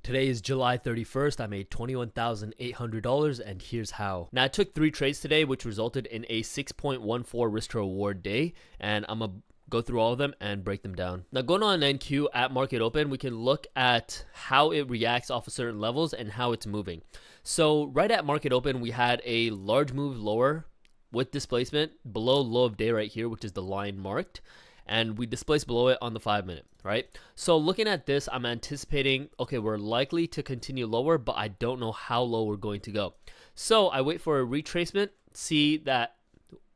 Today is July 31st. I made $21,800 and here's how. Now I took 3 trades today, which resulted in a 6.14 risk to reward day, and I'm gonna go through all of them and break them down. Now going on NQ at market open, we can look at how it reacts off of certain levels and how it's moving. So right at market open, we had a large move lower with displacement below low of day right here, which is the line marked, and we displaced below it on the 5-minute, right? So looking at this, I'm anticipating, okay, we're likely to continue lower, but I don't know how low we're going to go. So I wait for a retracement, see that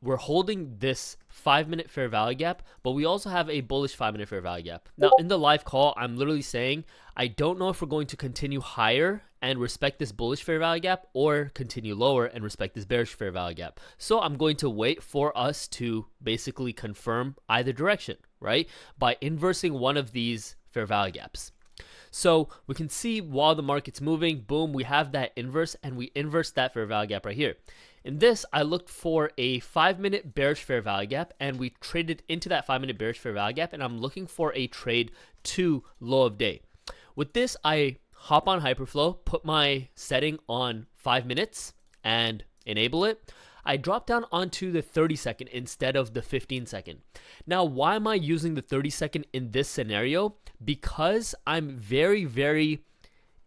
we're holding this 5-minute fair value gap, but we also have a bullish 5-minute fair value gap. Now in the live call, I'm literally saying, I don't know if we're going to continue higher and respect this bullish fair value gap or continue lower and respect this bearish fair value gap. So I'm going to wait for us to basically confirm either direction, right? By inversing one of these fair value gaps. So we can see while the market's moving, boom, we have that inverse and we inverse that fair value gap right here. In this, I looked for a 5-minute bearish fair value gap and we traded into that 5-minute bearish fair value gap, and I'm looking for a trade to low of day. With this, I hop on Hyperflow, put my setting on 5 minutes and enable it. I drop down onto the 30-second instead of the 15-second. Now, why am I using the 30-second in this scenario? Because I'm very, very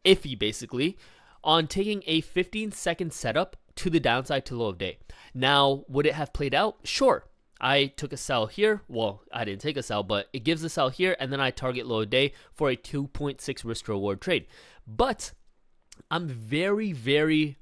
iffy basically on taking a 15-second setup to the downside to low of day. Now, would it have played out? Sure. I took a sell here. Well, I didn't take a sell, but it gives a sell here, and then I target low of day for a 2.6 risk to reward trade. But I'm very, very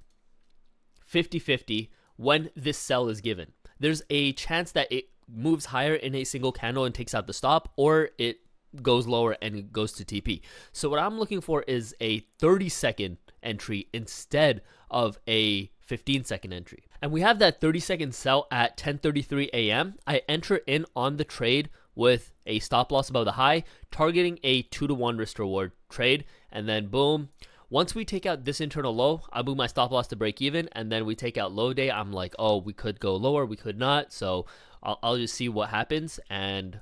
50-50 when this sell is given. There's a chance that it moves higher in a single candle and takes out the stop, or it goes lower and it goes to TP. So what I'm looking for is a 30-second entry instead of a 15-second entry. And we have that 30-second sell at 10:33 a.m. I enter in on the trade with a stop loss above the high, targeting a 2-to-1 risk to reward trade, and then boom. Once we take out this internal low, I move my stop loss to break even, and then we take out low day. I'm like, oh, we could go lower, we could not. So I'll just see what happens, and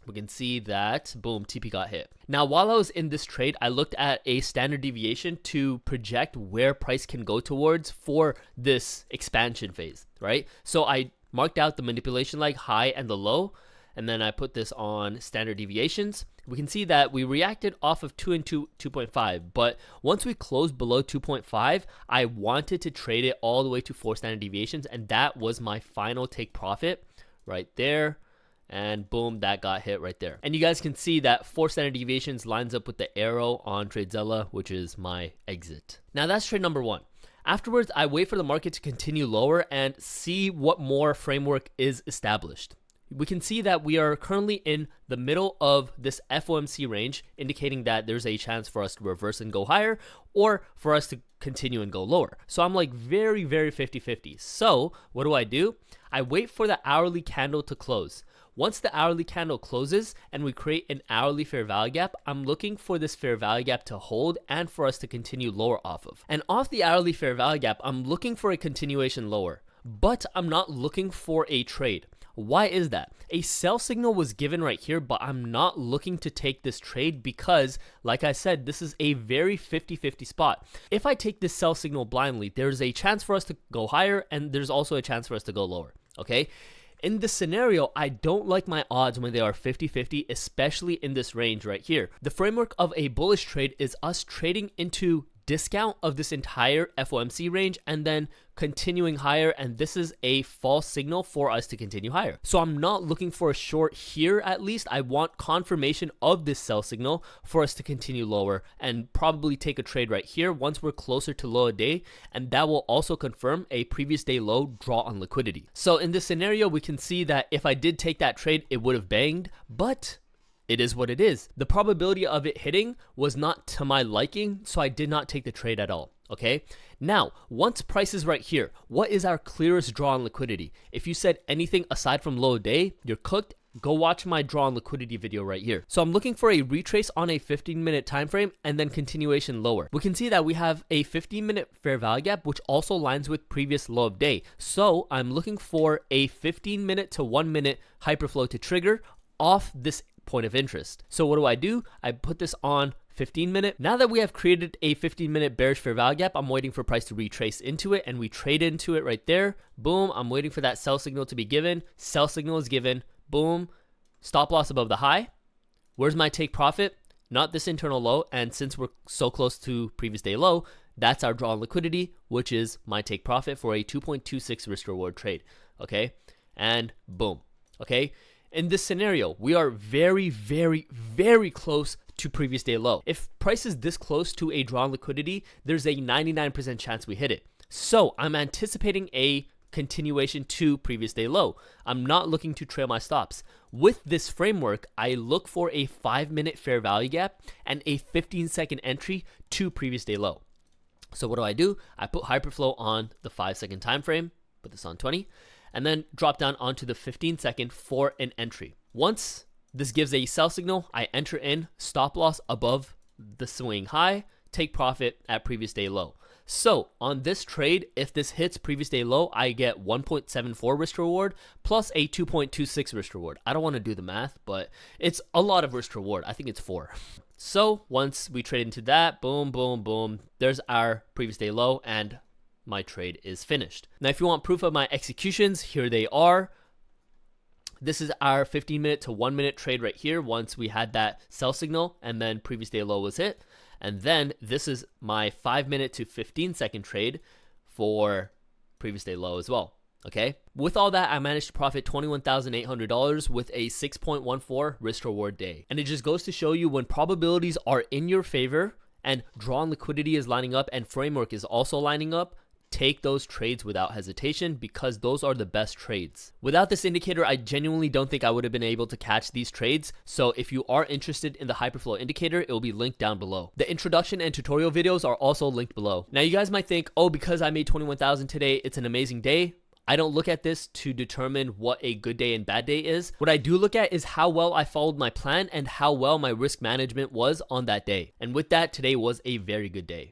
we can see that, boom, TP got hit. Now, while I was in this trade, I looked at a standard deviation to project where price can go towards for this expansion phase, right? So I marked out the manipulation leg high and the low, and then I put this on standard deviations. We can see that we reacted off of 2 and 2.5, but once we closed below 2.5, I wanted to trade it all the way to 4 standard deviations, and that was my final take profit right there. And boom, that got hit right there. And you guys can see that 4 standard deviations lines up with the arrow on TradeZella, which is my exit. Now that's trade number 1. Afterwards, I wait for the market to continue lower and see what more framework is established. We can see that we are currently in the middle of this FOMC range, indicating that there's a chance for us to reverse and go higher, or for us to continue and go lower. So I'm like very, very 50-50. So what do? I wait for the hourly candle to close. Once the hourly candle closes and we create an hourly fair value gap, I'm looking for this fair value gap to hold and for us to continue lower off of. And off the hourly fair value gap, I'm looking for a continuation lower, but I'm not looking for a trade. Why is that? A sell signal was given right here, but I'm not looking to take this trade because, like I said, this is a very 50-50 spot. If I take this sell signal blindly, there's a chance for us to go higher and there's also a chance for us to go lower, okay? In this scenario, I don't like my odds when they are 50-50, especially in this range right here. The framework of a bullish trade is us trading into discount of this entire FOMC range and then continuing higher, and this is a false signal for us to continue higher. So I'm not looking for a short here. At least I want confirmation of this sell signal for us to continue lower and probably take a trade right here once we're closer to low a day, and that will also confirm a previous day low draw on liquidity. So in this scenario, we can see that if I did take that trade, it would have banged, but it is what it is. The probability of it hitting was not to my liking, so I did not take the trade at all. Okay, now once price is right here, what is our clearest draw on liquidity? If you said anything aside from low day, you're cooked. Go watch my draw on liquidity video right here. So I'm looking for a retrace on a 15-minute time frame and then continuation lower. We can see that we have a 15-minute fair value gap, which also lines with previous low of day. So I'm looking for a 15-minute to 1-minute hyperflow to trigger off this point of interest. So what do? I put this on 15-minute. Now that we have created a 15-minute bearish fair value gap, I'm waiting for price to retrace into it, and we trade into it right there. Boom, I'm waiting for that sell signal to be given. Sell signal is given. Boom, stop loss above the high. Where's my take profit? Not this internal low, and since we're so close to previous day low, that's our draw on liquidity, which is my take profit for a 2.26 risk reward trade. Okay, and boom. Okay, in this scenario, we are very, very, very close to previous day low. If price is this close to a draw on liquidity, there's a 99% chance we hit it. So I'm anticipating a continuation to previous day low. I'm not looking to trail my stops. With this framework, I look for a 5-minute fair value gap and a 15-second entry to previous day low. So what do? I put hyperflow on the 5-second time frame, put this on 20, and then drop down onto the 15-second for an entry. Once this gives a sell signal, I enter in stop loss above the swing high, take profit at previous day low. So on this trade, if this hits previous day low, I get 1.74 risk reward plus a 2.26 risk reward. I don't want to do the math, but it's a lot of risk reward. I think it's 4. So once we trade into that, boom, boom, boom, there's our previous day low and my trade is finished. Now, if you want proof of my executions, here they are. This is our 15-minute to 1-minute trade right here once we had that sell signal and then previous day low was hit. And then this is my 5-minute to 15-second trade for previous day low as well. Okay. With all that, I managed to profit $21,800 with a 6.14 risk reward day. And it just goes to show you when probabilities are in your favor and draw on liquidity is lining up and framework is also lining up, take those trades without hesitation because those are the best trades. Without this indicator, I genuinely don't think I would have been able to catch these trades. So if you are interested in the hyperflow indicator, it will be linked down below. The introduction and tutorial videos are also linked below. Now you guys might think, oh, because I made 21,000 today, it's an amazing day. I don't look at this to determine what a good day and bad day is. What I do look at is how well I followed my plan and how well my risk management was on that day. And with that, today was a very good day.